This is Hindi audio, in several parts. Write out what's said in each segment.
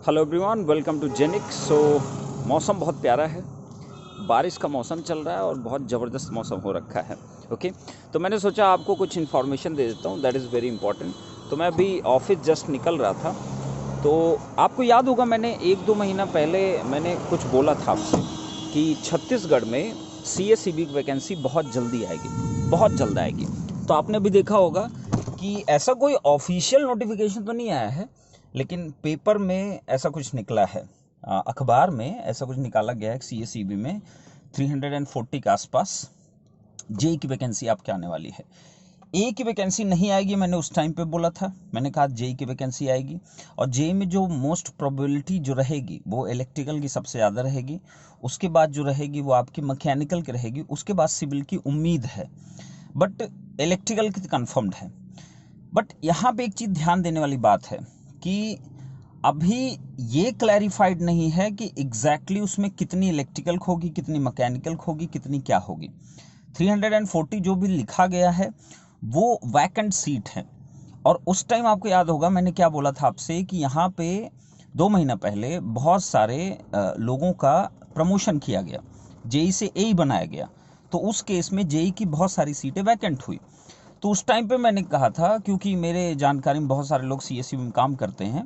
हेलो एवरीवन, वेलकम टू जेनिक। मौसम बहुत प्यारा है, बारिश का मौसम चल रहा है और बहुत ज़बरदस्त मौसम हो रखा है। ओके, तो मैंने सोचा आपको कुछ इन्फॉर्मेशन दे देता हूँ, दैट इज़ वेरी इंपॉर्टेंट। तो मैं अभी ऑफिस जस्ट निकल रहा था, तो आपको याद होगा मैंने 1-2 महीना पहले मैंने कुछ बोला था आपसे कि छत्तीसगढ़ में CSEB की वैकेंसी बहुत जल्दी आएगी, बहुत जल्द आएगी। तो आपने भी देखा होगा कि ऐसा कोई ऑफिशियल नोटिफिकेशन तो नहीं आया है, लेकिन पेपर में ऐसा कुछ निकला है, अखबार में ऐसा कुछ निकाला गया है। CSEB में 340 के आसपास जेई की वैकेंसी आपके आने वाली है। ए की वैकेंसी नहीं आएगी, मैंने उस टाइम पे बोला था, मैंने कहा जेई की वैकेंसी आएगी। और जेई में जो मोस्ट प्रोबेबिलिटी जो रहेगी वो इलेक्ट्रिकल की सबसे ज़्यादा रहेगी, उसके बाद जो रहेगी वो आपकी मैकेनिकल की रहेगी, उसके बाद सिविल की उम्मीद है, बट इलेक्ट्रिकल की कन्फर्म्ड है। बट यहाँ पे एक चीज़ ध्यान देने वाली बात है कि अभी ये क्लैरिफाइड नहीं है कि एग्जैक्टली उसमें कितनी इलेक्ट्रिकल होगी, कितनी मैकेनिकल होगी, कितनी क्या होगी। 340 जो भी लिखा गया है वो वैकेंट सीट है। और उस टाइम आपको याद होगा मैंने क्या बोला था आपसे कि यहाँ पे 2 महीना पहले बहुत सारे लोगों का प्रमोशन किया गया, जेई से एई बनाया गया, तो उस केस में जेई की बहुत सारी सीटें वैकेंट हुई। तो उस टाइम पे मैंने कहा था, क्योंकि मेरे जानकारी में बहुत सारे लोग CSEB में काम करते हैं,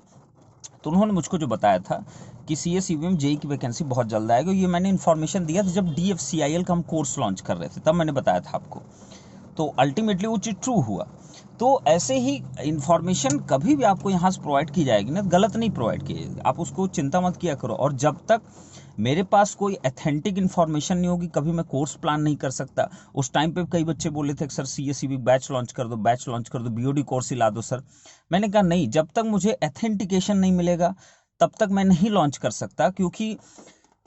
तो उन्होंने मुझको जो बताया था कि CSEB में जेई की वैकेंसी बहुत जल्द आएगी। ये मैंने इन्फॉर्मेशन दिया था जब DFCIL का हम कोर्स लॉन्च कर रहे थे, तब मैंने बताया था आपको। तो अल्टीमेटली वो चीज़ ट्रू हुआ। तो ऐसे ही इन्फॉर्मेशन कभी भी आपको यहाँ से प्रोवाइड की जाएगी ना, गलत नहीं प्रोवाइड की जाएगी, आप उसको चिंता मत किया करो। और जब तक मेरे पास कोई अथेंटिक इन्फॉर्मेशन नहीं होगी, कभी मैं कोर्स प्लान नहीं कर सकता। उस टाइम पे कई बच्चे बोले थे कि सर CSEB बैच लॉन्च कर दो, बैच लॉन्च कर दो, BOD कोर्स ही ला दो सर। मैंने कहा नहीं, जब तक मुझे अथेंटिकेशन नहीं मिलेगा तब तक मैं नहीं लॉन्च कर सकता, क्योंकि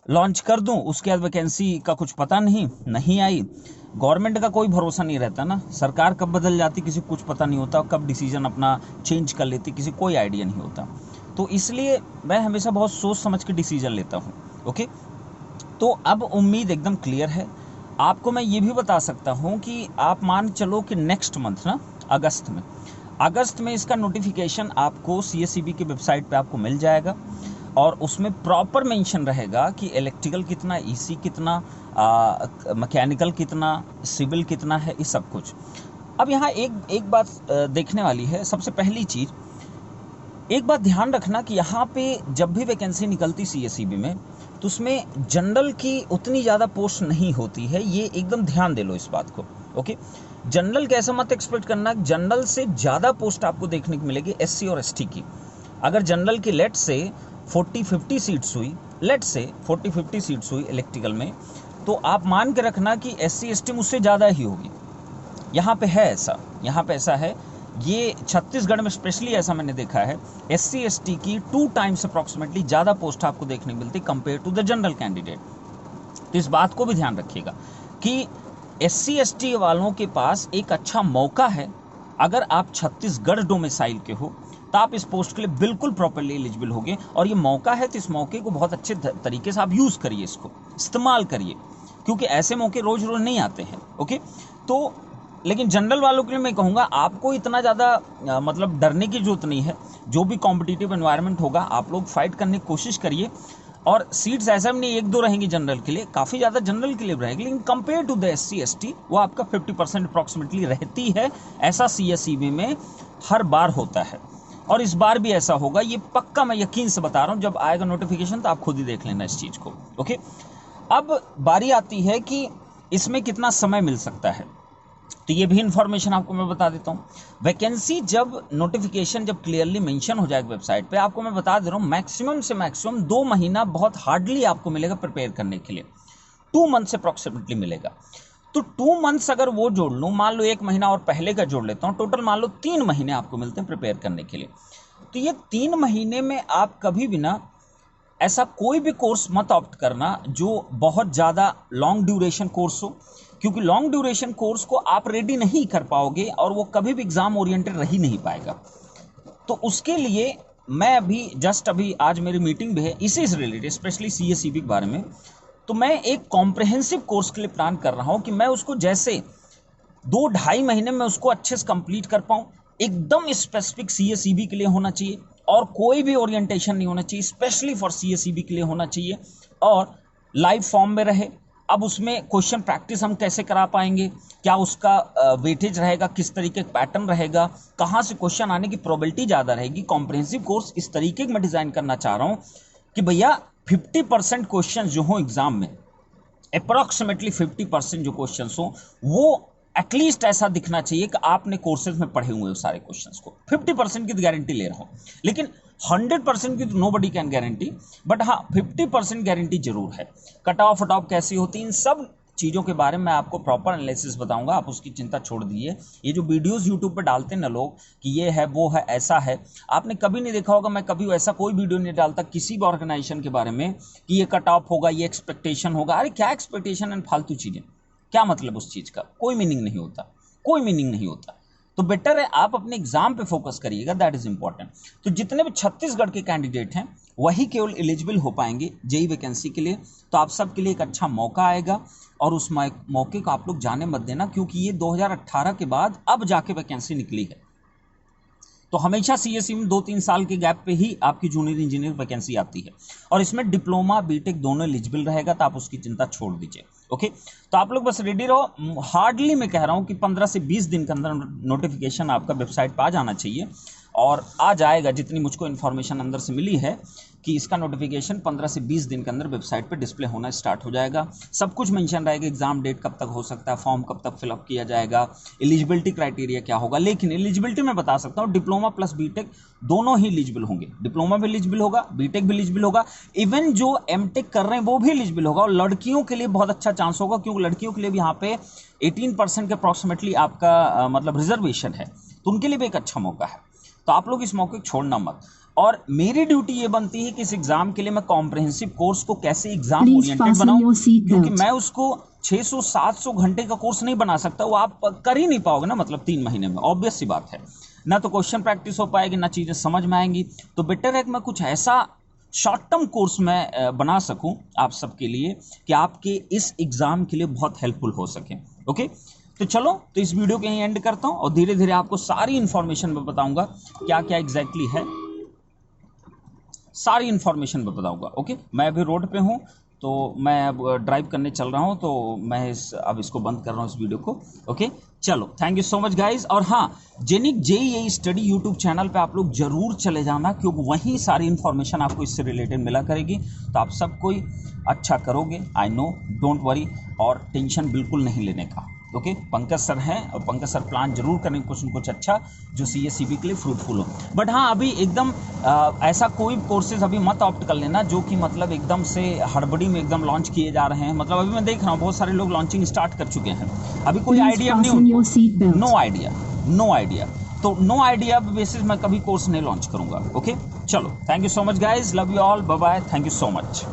लॉन्च कर दूं उसके बाद वैकेंसी का कुछ पता नहीं आई। गवर्नमेंट का कोई भरोसा नहीं रहता ना, सरकार कब बदल जाती किसी को कुछ पता नहीं होता, कब डिसीजन अपना चेंज कर लेती किसी कोई आइडिया नहीं होता। तो इसलिए मैं हमेशा बहुत सोच समझ के डिसीजन लेता हूँ। ओके, तो अब उम्मीद एकदम क्लियर है। आपको मैं ये भी बता सकता हूँ कि आप मान चलो कि नेक्स्ट मंथ ना, अगस्त में इसका नोटिफिकेशन आपको CSEB की वेबसाइट पे आपको मिल जाएगा, और उसमें प्रॉपर मेंशन रहेगा कि इलेक्ट्रिकल कितना, EC कितना, मैकेनिकल कितना, सिविल कितना है, ये सब कुछ। अब यहाँ एक बात देखने वाली है। सबसे पहली चीज़, एक बात ध्यान रखना कि यहाँ पे जब भी वैकेंसी निकलती CSEB में, तो उसमें जनरल की उतनी ज़्यादा पोस्ट नहीं होती है, ये एकदम ध्यान दे लो इस बात को। ओके, जनरल का ऐसा मत एक्सपेक्ट करना, जनरल से ज़्यादा पोस्ट आपको देखने को मिलेगी SC और ST की। अगर जनरल की लेट से 40-50 सीट्स हुई, लेट से 40-50 सीट्स हुई इलेक्ट्रिकल में, तो आप मान के रखना कि SC ST मुझसे ज़्यादा ही होगी। यहाँ पे है ऐसा, यहाँ पे ऐसा है, ये छत्तीसगढ़ में स्पेशली ऐसा मैंने देखा है। SC ST की 2 टाइम्स अप्रॉक्सीमेटली ज़्यादा पोस्ट आपको देखने को मिलती compare to the general candidate. तो इस बात को भी ध्यान रखिएगा कि SC ST वालों के पास एक अच्छा मौका है। अगर आप छत्तीसगढ़ डोमिसाइल के हो तो आप इस पोस्ट के लिए बिल्कुल प्रॉपरली एलिजिबल होंगे, और ये मौका है तो इस मौके को बहुत अच्छे तरीके से आप यूज़ करिए, इसको इस्तेमाल करिए, क्योंकि ऐसे मौके रोज रोज नहीं आते हैं। ओके, तो लेकिन जनरल वालों के लिए मैं कहूँगा आपको इतना ज़्यादा मतलब डरने की जरूरत नहीं है। जो भी कॉम्पिटिटिव एनवायरनमेंट होगा आप लोग फाइट करने की कोशिश करिए, और सीट्स ऐसा भी नहीं 1-2 रहेंगी जनरल के लिए, काफ़ी ज़्यादा जनरल के लिए रहेगी, लेकिन compare to the SC ST वो आपका 50% अप्रॉक्सीमेटली रहती है। ऐसा CSEB में हर बार होता है, और इस बार भी ऐसा होगा, ये पक्का मैं यकीन से बता रहा हूँ। जब आएगा नोटिफिकेशन तो आप खुद ही देख लेना इस चीज़ को। ओके, अब बारी आती है कि इसमें कितना समय मिल सकता है, तो ये भी इंफॉर्मेशन आपको मैं बता देता हूँ। वैकेंसी जब नोटिफिकेशन जब क्लियरली मेंशन हो जाएगा वेबसाइट पे, आपको मैं बता दे रहा हूँ मैक्सिमम से मैक्सिमम 2 महीना बहुत हार्डली आपको मिलेगा प्रिपेयर करने के लिए, 2 मंथ से अप्रॉक्सीमेटली मिलेगा। तो 2 मंथ्स अगर वो जोड़ लूँ, मान लो 1 महीना और पहले का जोड़ लेता हूँ, टोटल मान लो 3 महीने आपको मिलते हैं प्रिपेयर करने के लिए। तो ये 3 महीने में आप कभी भी ना ऐसा कोई भी कोर्स मत ऑप्ट करना जो बहुत ज़्यादा लॉन्ग ड्यूरेशन कोर्स हो, क्योंकि लॉन्ग ड्यूरेशन कोर्स को आप रेडी नहीं कर पाओगे और वो कभी भी एग्जाम ओरिएंटेड रह ही नहीं पाएगा। तो उसके लिए मैं अभी आज मेरी मीटिंग भी है इसी से रिलेटेड, स्पेशली CSEB के बारे में। तो मैं एक कॉम्प्रहेंसिव कोर्स के लिए प्लान कर रहा हूँ कि मैं उसको जैसे 2-2.5 महीने में उसको अच्छे से कंप्लीट कर पाऊँ। एकदम स्पेसिफिक CSEB के लिए होना चाहिए, और कोई भी ओरिएंटेशन नहीं होना चाहिए, स्पेशली फॉर CSEB के लिए होना चाहिए, और लाइव फॉर्म में रहे। अब उसमें क्वेश्चन प्रैक्टिस हम कैसे करा पाएंगे, क्या उसका वेटेज रहेगा, किस तरीके का पैटर्न रहेगा, कहाँ से क्वेश्चन आने की प्रोबेबिलिटी ज़्यादा रहेगी। कॉम्प्रिहेंसिव कोर्स इस तरीके में डिज़ाइन करना चाह रहा हूँ कि भैया 50% क्वेश्चन जो हो एग्जाम में, अप्रॉक्सीमेटली 50% जो क्वेश्चन हो वो एटलीस्ट ऐसा दिखना चाहिए कि आपने कोर्सेज में पढ़े हुए सारे क्वेश्चंस को। 50% की तो गारंटी ले रहा हूं, लेकिन 100% की तो नोबडी कैन गारंटी, बट हाँ 50% गारंटी जरूर है। कट ऑफ कैसी होती है, इन सब चीज़ों के बारे में मैं आपको प्रॉपर एनालिसिस बताऊंगा, आप उसकी चिंता छोड़ दीजिए। ये जो वीडियोस यूट्यूब पे डालते हैं ना लोग कि ये है वो है ऐसा है, आपने कभी नहीं देखा होगा, मैं कभी ऐसा कोई वीडियो नहीं डालता किसी भी ऑर्गेनाइजेशन के बारे में कि ये कट ऑफ होगा, ये एक्सपेक्टेशन होगा। अरे क्या एक्सपेक्टेशन एंड फालतू चीज़ें, क्या मतलब उस चीज़ का, कोई मीनिंग नहीं होता, कोई मीनिंग नहीं होता। तो बेटर है आप अपने एग्जाम पे फोकस करिएगा, दैट इज इंपॉर्टेंट। तो जितने भी छत्तीसगढ़ के कैंडिडेट हैं वही केवल एलिजिबल हो पाएंगे जेई वैकेंसी के लिए। तो आप सब के लिए एक अच्छा मौका आएगा, और उस मौके को आप लोग जाने मत देना, क्योंकि ये 2018 के बाद अब जाके वैकेंसी निकली है। तो हमेशा CSE में 2-3 साल के गैप पे ही आपकी जूनियर इंजीनियर वैकेंसी आती है, और इसमें डिप्लोमा बीटेक दोनों एलिजिबल रहेगा, तो आप उसकी चिंता छोड़ दीजिए। ओके, तो आप लोग बस रेडी रहो। हार्डली मैं कह रहा हूँ कि 15 से 20 दिन के अंदर नोटिफिकेशन आपका वेबसाइट पर आ जाना चाहिए, और आ जाएगा। जितनी मुझको इन्फॉर्मेशन अंदर से मिली है कि इसका नोटिफिकेशन 15 से 20 दिन के अंदर वेबसाइट पे डिस्प्ले होना स्टार्ट हो जाएगा। सब कुछ मेंशन रहेगा, एग्जाम डेट कब तक हो सकता है, फॉर्म कब तक फिलअप किया जाएगा, एलिजिबिलिटी क्राइटेरिया क्या होगा। लेकिन एलिजिबिलिटी मैं बता सकता हूँ, डिप्लोमा प्लस बीटेक दोनों ही एलिजिबल होंगे। डिप्लोमा भी एलिजिबल होगा, बीटेक भी एलिजिबल होगा, इवन जो एमटेक कर रहे हैं वो भी एलिजिबल होगा। और लड़कियों के लिए बहुत अच्छा चांस होगा, क्योंकि लड़कियों के लिए भी यहाँ पे 18% के अप्रॉक्सीमेटली आपका मतलब रिजर्वेशन है, तो उनके लिए भी एक अच्छा मौका है। तो आप लोग इस मौके को छोड़ना मत। और मेरी ड्यूटी ये बनती है कि इस एग्जाम के लिए मैं कॉम्प्रिहेंसिव कोर्स को कैसे एग्जाम ओरिएंटेड बनाऊं, क्योंकि मैं उसको 600-700 घंटे का कोर्स नहीं बना सकता, वो आप कर ही नहीं पाओगे ना, मतलब 3 महीने में। ऑब्वियस सी बात है, ना तो क्वेश्चन प्रैक्टिस हो पाएगी, ना चीज़ें समझ में आएंगी। तो बेटर है कि मैं कुछ ऐसा शॉर्ट टर्म कोर्स में बना सकूं आप सबके लिए कि आपके इस एग्जाम के लिए बहुत हेल्पफुल हो सके। ओके, तो चलो, तो इस वीडियो को यहीं एंड करता हूं, और धीरे धीरे आपको सारी इन्फॉर्मेशन मैं बताऊंगा क्या क्या एग्जैक्टली है, सारी इन्फॉर्मेशन मैं बताऊंगा। ओके, मैं अभी रोड पे हूं, तो मैं अब ड्राइव करने चल रहा हूं, तो मैं अब इसको बंद कर रहा हूं इस वीडियो को। ओके, चलो, thank you so much guys. और हाँ, जेनिक जेईई स्टडी यूट्यूब चैनल पे आप लोग जरूर चले जाना, क्योंकि वहीं सारी इन्फॉर्मेशन आपको इससे रिलेटेड मिला करेगी। तो आप सब कोई अच्छा करोगे, आई नो, डोंट वरी, और टेंशन बिल्कुल नहीं लेने का। ओके, पंकज सर हैं, और पंकज सर प्लान जरूर करें कुछ न कुछ अच्छा जो CSEB के लिए फ्रूटफुल हो। बट हाँ, अभी एकदम ऐसा कोई कोर्सेज अभी मत ऑप्ट कर लेना जो कि मतलब एकदम से हड़बड़ी में एकदम लॉन्च किए जा रहे हैं। मतलब अभी मैं देख रहा हूँ बहुत सारे लोग लॉन्चिंग स्टार्ट कर चुके हैं, अभी कोई आइडिया नहीं, नो आइडिया। तो नो आइडिया बेसिस मैं कभी कोर्स नहीं लॉन्च करूंगा। ओके, चलो, thank you so much guys, love you all, bye bye, thank you so much.